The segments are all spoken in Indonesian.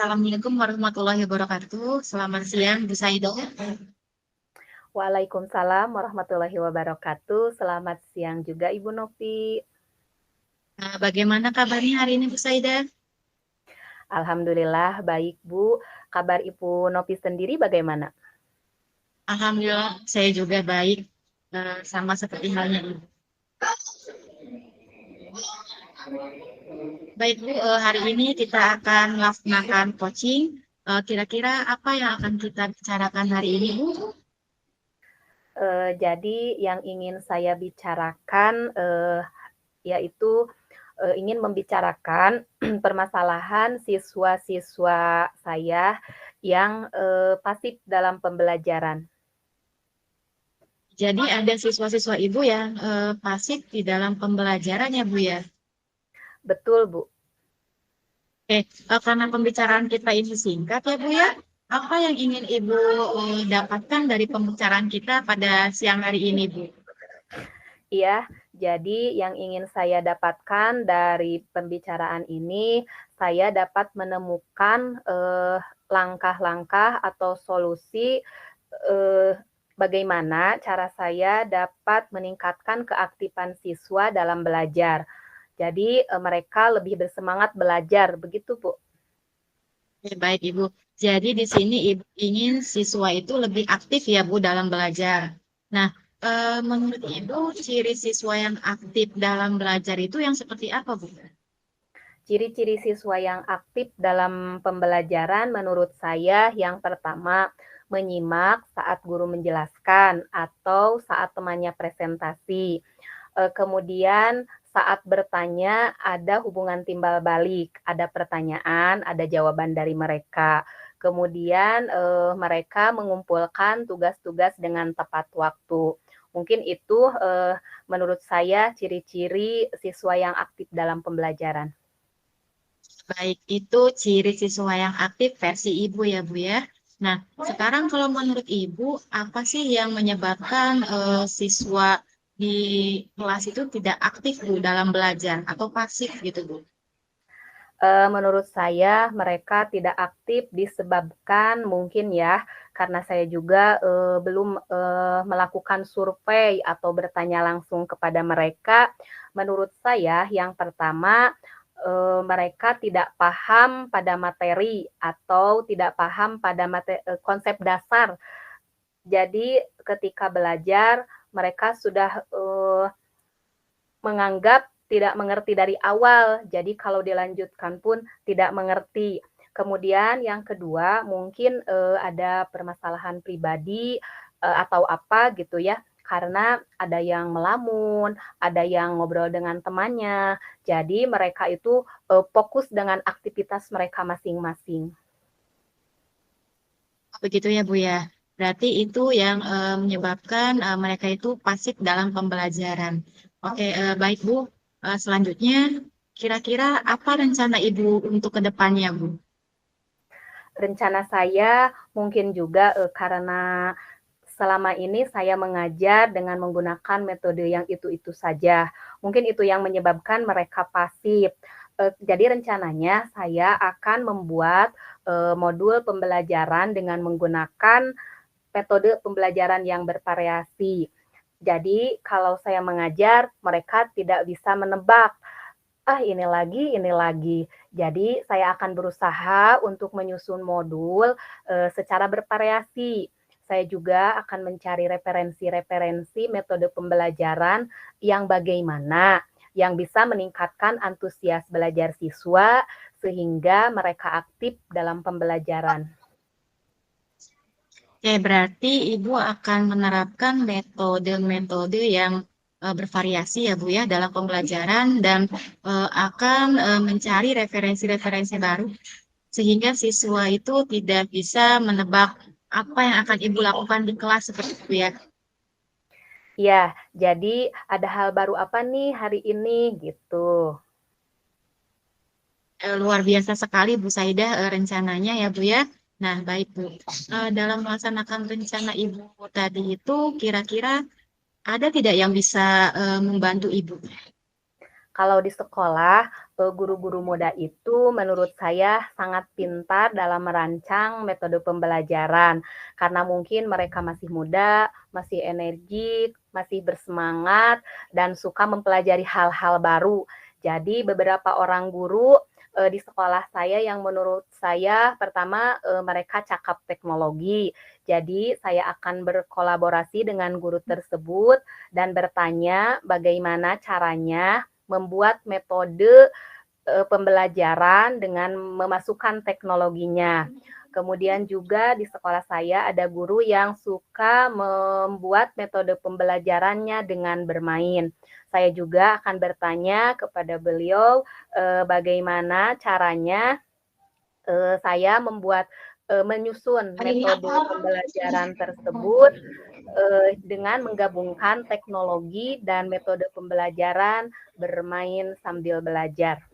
Assalamualaikum warahmatullahi wabarakatuh. Selamat siang, Bu Saidah. Waalaikumsalam warahmatullahi wabarakatuh. Selamat siang juga Ibu Novi. Bagaimana kabarnya hari ini, Bu Saidah? Alhamdulillah baik Bu. Kabar Ibu Novi sendiri bagaimana? Alhamdulillah, saya juga baik, sama seperti halnya Ibu. Baik, Bu, hari ini kita akan melaksanakan coaching. Kira-kira apa yang akan kita bicarakan hari ini, Bu? Jadi yang ingin saya bicarakan yaitu ingin membicarakan permasalahan siswa-siswa saya yang pasif dalam pembelajaran. Jadi ada siswa-siswa Ibu yang pasif di dalam pembelajaran ya, Bu ya? Betul Bu. Oke, karena pembicaraan kita ini singkat ya Bu ya, apa yang ingin Ibu dapatkan dari pembicaraan kita pada siang hari ini Bu? Iya, jadi yang ingin saya dapatkan dari pembicaraan ini, saya dapat menemukan langkah-langkah atau solusi bagaimana cara saya dapat meningkatkan keaktifan siswa dalam belajar. Jadi mereka lebih bersemangat belajar, begitu Bu. Oke, baik Ibu. Jadi di sini Ibu ingin siswa itu lebih aktif ya Bu dalam belajar. Nah, menurut Ibu ciri siswa yang aktif dalam belajar itu yang seperti apa Bu? Ciri-ciri siswa yang aktif dalam pembelajaran menurut saya yang pertama, menyimak saat guru menjelaskan atau saat temannya presentasi. Kemudian saat bertanya ada hubungan timbal balik, ada pertanyaan, ada jawaban dari mereka. Kemudian mereka mengumpulkan tugas-tugas dengan tepat waktu. Mungkin itu menurut saya ciri-ciri siswa yang aktif dalam pembelajaran. Baik, itu ciri siswa yang aktif versi Ibu ya Bu ya. Nah, sekarang kalau menurut Ibu, apa sih yang menyebabkan siswa di kelas itu tidak aktif Bu dalam belajar atau pasif gitu Bu? Menurut saya mereka tidak aktif disebabkan mungkin ya, karena saya juga belum melakukan survei atau bertanya langsung kepada mereka. Menurut saya yang pertama mereka tidak paham pada materi atau tidak paham pada konsep dasar. Jadi ketika belajar mereka sudah menganggap tidak mengerti dari awal, jadi kalau dilanjutkan pun tidak mengerti. Kemudian yang kedua mungkin ada permasalahan pribadi atau apa gitu ya, karena ada yang melamun, ada yang ngobrol dengan temannya, jadi mereka itu fokus dengan aktivitas mereka masing-masing. Begitu ya Bu ya. Berarti itu yang menyebabkan mereka itu pasif dalam pembelajaran. Oke, baik Bu. Selanjutnya, kira-kira apa rencana Ibu untuk kedepannya Bu? Rencana saya mungkin juga karena selama ini saya mengajar dengan menggunakan metode yang itu-itu saja. Mungkin itu yang menyebabkan mereka pasif. Jadi rencananya saya akan membuat modul pembelajaran dengan menggunakan metode pembelajaran yang bervariasi. Jadi kalau saya mengajar, mereka tidak bisa menebak, ah ini lagi. Jadi saya akan berusaha untuk menyusun modul secara bervariasi. Saya juga akan mencari referensi-referensi metode pembelajaran yang bagaimana yang bisa meningkatkan antusias belajar siswa sehingga mereka aktif dalam pembelajaran. Oke, berarti Ibu akan menerapkan metode-metode yang bervariasi ya Bu ya dalam pembelajaran dan akan mencari referensi-referensi baru sehingga siswa itu tidak bisa menebak apa yang akan Ibu lakukan di kelas seperti itu ya. Ya, jadi ada hal baru apa nih hari ini gitu. Luar biasa sekali Bu Saidah rencananya ya Bu ya. Nah, baik Bu. Dalam melaksanakan rencana Ibu tadi itu kira-kira ada tidak yang bisa membantu Ibu? Kalau di sekolah, guru-guru muda itu menurut saya sangat pintar dalam merancang metode pembelajaran, karena mungkin mereka masih muda, masih energik, masih bersemangat, dan suka mempelajari hal-hal baru. Jadi beberapa orang guru di sekolah saya yang menurut saya pertama mereka cakap teknologi. Jadi saya akan berkolaborasi dengan guru tersebut dan bertanya bagaimana caranya membuat metode pembelajaran dengan memasukkan teknologinya. Kemudian juga di sekolah saya ada guru yang suka membuat metode pembelajarannya dengan bermain. Saya juga akan bertanya kepada beliau bagaimana caranya saya membuat menyusun metode pembelajaran tersebut dengan menggabungkan teknologi dan metode pembelajaran bermain sambil belajar.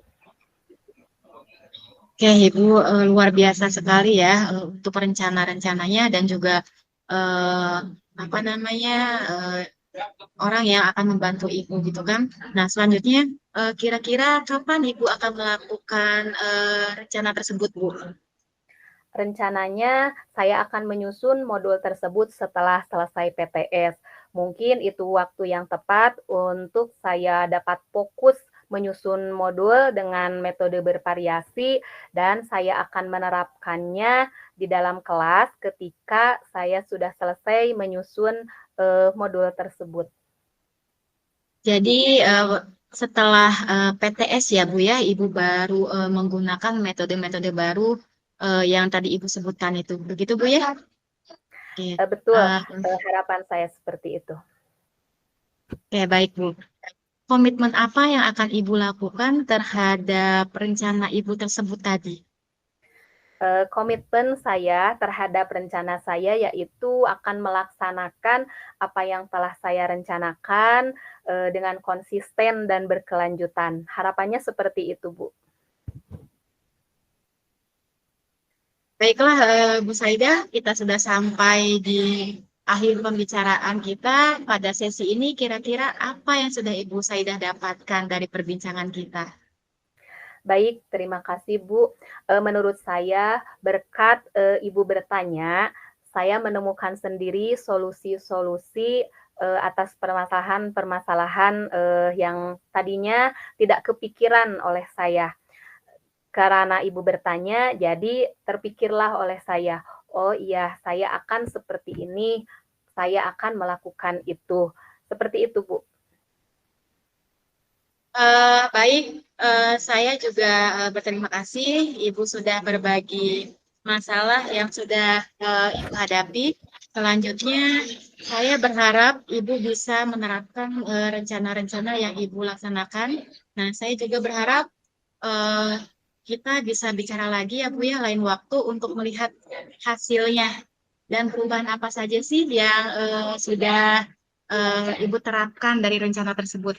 Oke, Ibu luar biasa sekali ya untuk rencana-rencananya dan juga eh, apa namanya orang yang akan membantu Ibu gitu kan. Nah, selanjutnya kira-kira kapan Ibu akan melakukan rencana tersebut, Bu? Rencananya saya akan menyusun modul tersebut setelah selesai PTS. Mungkin itu waktu yang tepat untuk saya dapat fokus menyusun modul dengan metode bervariasi dan saya akan menerapkannya di dalam kelas ketika saya sudah selesai menyusun modul tersebut. Jadi setelah PTS ya Bu ya, Ibu baru menggunakan metode-metode baru yang tadi Ibu sebutkan itu. Begitu Bu ya? Oke, Betul, harapan saya seperti itu. Oke, baik Bu. Komitmen apa yang akan Ibu lakukan terhadap rencana Ibu tersebut tadi? Komitmen saya terhadap rencana saya yaitu akan melaksanakan apa yang telah saya rencanakan dengan konsisten dan berkelanjutan. Harapannya seperti itu, Bu. Baiklah, Bu Saida, kita sudah sampai di akhir pembicaraan kita pada sesi ini. Kira-kira apa yang sudah Ibu Saida dapatkan dari perbincangan kita? Baik, terima kasih Bu. Menurut saya berkat Ibu bertanya, saya menemukan sendiri solusi-solusi atas permasalahan-permasalahan yang tadinya tidak kepikiran oleh saya. Karena Ibu bertanya, jadi terpikirlah oleh saya, oh iya, saya akan seperti ini, saya akan melakukan itu. Seperti itu, Bu. Baik, saya juga berterima kasih Ibu sudah berbagi masalah yang sudah Ibu hadapi. Selanjutnya, saya berharap Ibu bisa menerapkan rencana-rencana yang Ibu laksanakan. Nah, saya juga berharap eh, kita bisa bicara lagi ya Bu ya lain waktu untuk melihat hasilnya dan perubahan apa saja sih yang sudah Ibu terapkan dari rencana tersebut.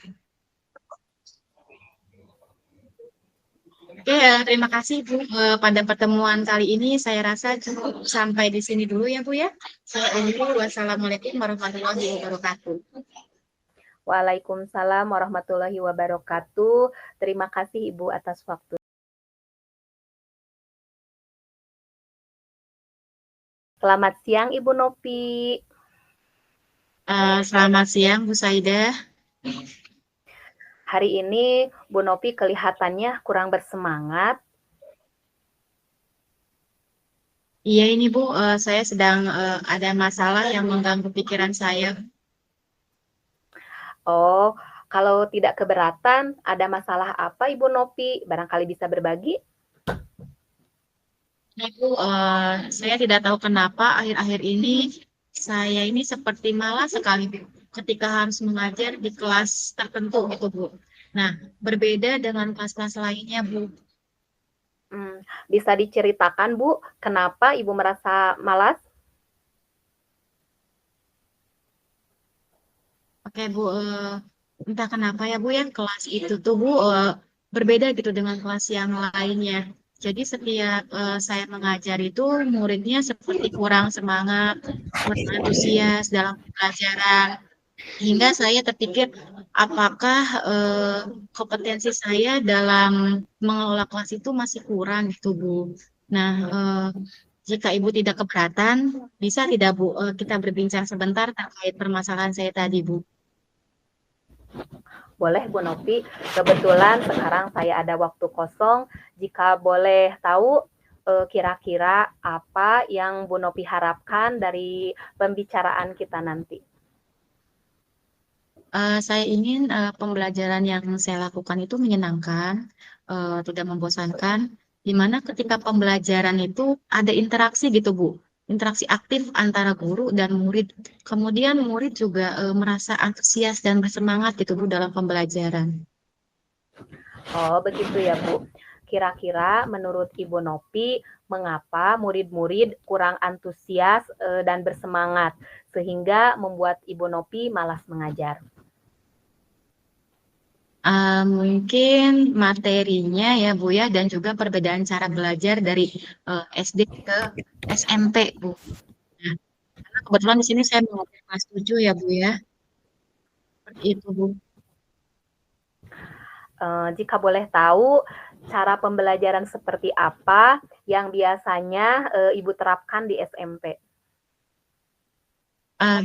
Oke, terima kasih Bu. Pada pertemuan kali ini saya rasa cukup sampai di sini dulu ya Bu ya. Saya akhiri. Wassalamualaikum warahmatullahi wabarakatuh. Waalaikumsalam warahmatullahi wabarakatuh. Terima kasih Ibu atas waktu. Selamat siang Ibu Nopi. Selamat siang Bu Saida. Hari ini Bu Nopi kelihatannya kurang bersemangat. Iya ini Bu, saya sedang ada masalah yang mengganggu pikiran saya. Oh, kalau tidak keberatan, ada masalah apa Ibu Nopi? Barangkali bisa berbagi? Nah, Bu, saya tidak tahu kenapa akhir-akhir ini saya ini seperti malas sekali Bu, ketika harus mengajar di kelas tertentu gitu Bu. Nah, berbeda dengan kelas-kelas lainnya Bu. Bisa diceritakan Bu, kenapa Ibu merasa malas? Oke Bu, entah kenapa ya Bu ya kelas itu tuh Bu berbeda gitu dengan kelas yang lainnya. Jadi setiap saya mengajar itu muridnya seperti kurang semangat, kurang antusias dalam pelajaran. Hingga saya terpikir apakah kompetensi saya dalam mengelola kelas itu masih kurang gitu Bu. Nah, jika Ibu tidak keberatan, bisa tidak Bu kita berbincang sebentar terkait permasalahan saya tadi Bu? Boleh Bu Nopi, kebetulan sekarang saya ada waktu kosong. Jika boleh tahu kira-kira apa yang Bu Nopi harapkan dari pembicaraan kita nanti? Saya ingin pembelajaran yang saya lakukan itu menyenangkan, tidak membosankan, di mana ketika pembelajaran itu ada interaksi gitu Bu, interaksi aktif antara guru dan murid. Kemudian murid juga merasa antusias dan bersemangat gitu Bu dalam pembelajaran. Oh, begitu ya Bu. Kira-kira menurut Ibu Nopi, mengapa murid-murid kurang antusias dan bersemangat sehingga membuat Ibu Nopi malas mengajar? Mungkin materinya ya Bu ya, dan juga perbedaan cara belajar dari SD ke SMP Bu. Nah, karena kebetulan di sini saya mengajar kelas 7 ya Bu ya, seperti itu Bu. Jika boleh tahu, cara pembelajaran seperti apa yang biasanya Ibu terapkan di SMP?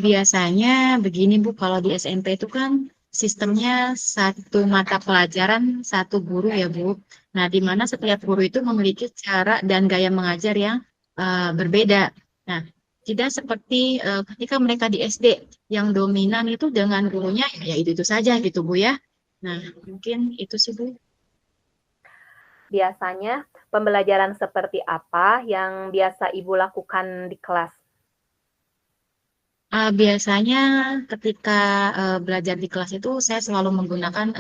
Biasanya begini Bu, kalau di SMP itu kan sistemnya satu mata pelajaran, satu guru ya Bu. Nah, di mana setiap guru itu memiliki cara dan gaya mengajar yang berbeda. Nah, tidak seperti ketika mereka di SD, yang dominan itu dengan gurunya, ya itu saja gitu Bu ya. Nah, mungkin itu sih Bu. Biasanya pembelajaran seperti apa yang biasa Ibu lakukan di kelas? Biasanya ketika belajar di kelas itu saya selalu menggunakan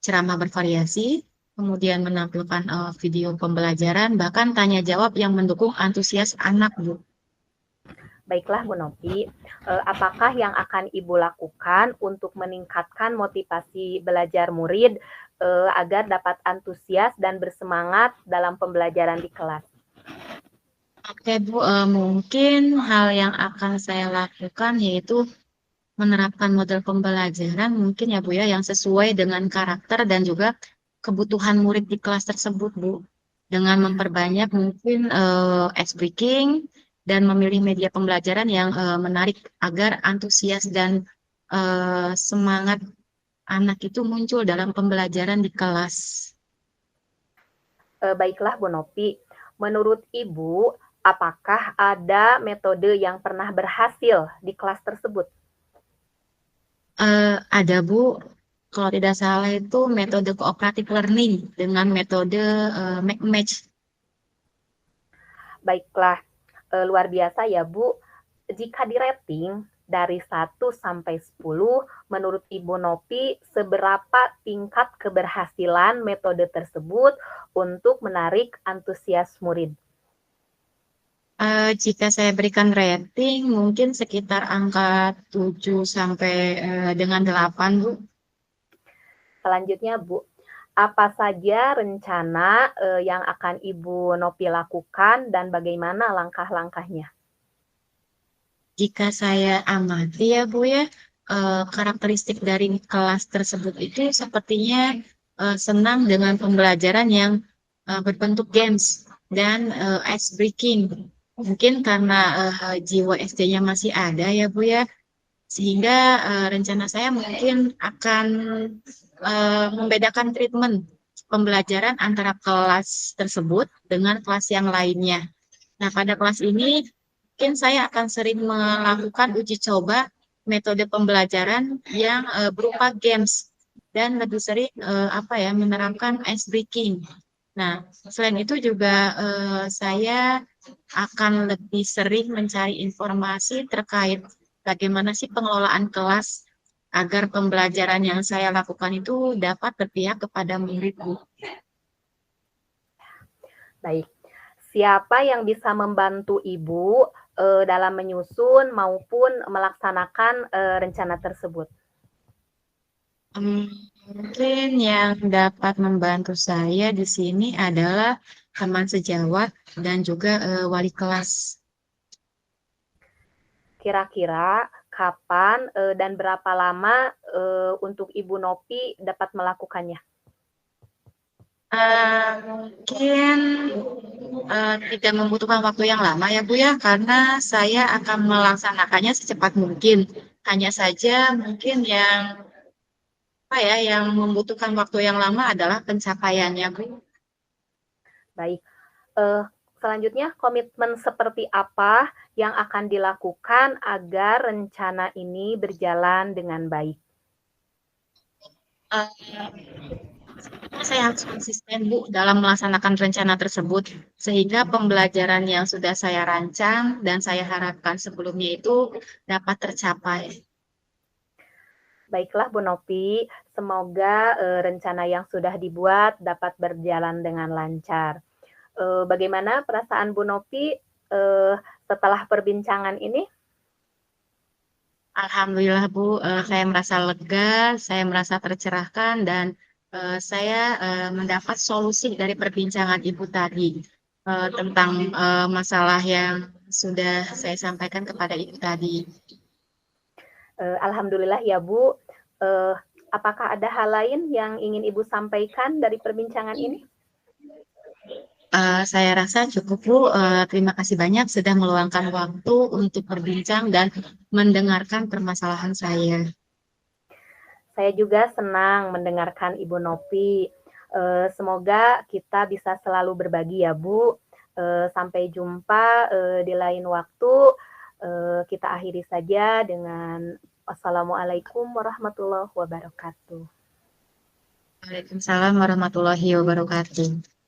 ceramah bervariasi, kemudian menampilkan video pembelajaran, bahkan tanya jawab yang mendukung antusias anak, Bu. Baiklah Bu Nopi, apakah yang akan Ibu lakukan untuk meningkatkan motivasi belajar murid agar dapat antusias dan bersemangat dalam pembelajaran di kelas? Oke, Bu, mungkin hal yang akan saya lakukan yaitu menerapkan model pembelajaran mungkin ya Bu ya, yang sesuai dengan karakter dan juga kebutuhan murid di kelas tersebut, Bu. Dengan memperbanyak mungkin ice breaking dan memilih media pembelajaran yang menarik agar antusias dan semangat anak itu muncul dalam pembelajaran di kelas. Baiklah Bu Nopi, menurut Ibu, apakah ada metode yang pernah berhasil di kelas tersebut? Ada Bu, kalau tidak salah itu metode cooperative learning dengan metode make match. Baiklah, luar biasa ya Bu. Jika di rating dari 1 sampai 10, menurut Ibu Nopi, seberapa tingkat keberhasilan metode tersebut untuk menarik antusias murid? Jika saya berikan rating, mungkin sekitar angka 7 sampai dengan 8, Bu. Selanjutnya Bu, apa saja rencana yang akan Ibu Nopi lakukan dan bagaimana langkah-langkahnya? Jika saya amati ya, Bu ya, karakteristik dari kelas tersebut itu sepertinya senang dengan pembelajaran yang berbentuk games dan ice breaking. Mungkin karena jiwa SD-nya masih ada ya, Bu ya, sehingga rencana saya mungkin akan membedakan treatment pembelajaran antara kelas tersebut dengan kelas yang lainnya. Nah, pada kelas ini mungkin saya akan sering melakukan uji coba metode pembelajaran yang berupa games dan lebih sering apa ya menerapkan ice breaking. Nah, selain itu juga saya akan lebih sering mencari informasi terkait bagaimana sih pengelolaan kelas agar pembelajaran yang saya lakukan itu dapat berpihak kepada murid, Bu. Baik, siapa yang bisa membantu Ibu dalam menyusun maupun melaksanakan rencana tersebut? Hmm, Mungkin yang dapat membantu saya di sini adalah teman sejawat dan juga wali kelas. Kira-kira kapan, dan berapa lama, untuk Ibu Nopi dapat melakukannya? Mungkin tidak membutuhkan waktu yang lama ya Bu ya, karena saya akan melaksanakannya secepat mungkin. Hanya saja mungkin yang apa ya, yang membutuhkan waktu yang lama adalah pencapaiannya Bu. Baik, eee, selanjutnya komitmen seperti apa yang akan dilakukan agar rencana ini berjalan dengan baik? Eh, saya harus konsisten Bu dalam melaksanakan rencana tersebut, sehingga pembelajaran yang sudah saya rancang dan saya harapkan sebelumnya itu dapat tercapai. Baiklah Bu Nopi, semoga, rencana yang sudah dibuat dapat berjalan dengan lancar. Bagaimana perasaan Bu Nopi, setelah perbincangan ini? Alhamdulillah Bu, saya merasa lega, saya merasa tercerahkan, dan saya mendapat solusi dari perbincangan Ibu tadi tentang masalah yang sudah saya sampaikan kepada Ibu tadi. Alhamdulillah ya Bu. Eee, apakah ada hal lain yang ingin Ibu sampaikan dari perbincangan ini? Saya rasa cukup Bu. Terima kasih banyak sudah meluangkan waktu untuk berbincang dan mendengarkan permasalahan saya. Saya juga senang mendengarkan Ibu Nopi. Semoga kita bisa selalu berbagi ya Bu. Sampai jumpa di lain waktu. Kita akhiri saja dengan wassalamualaikum warahmatullahi wabarakatuh. Waalaikumsalam warahmatullahi wabarakatuh.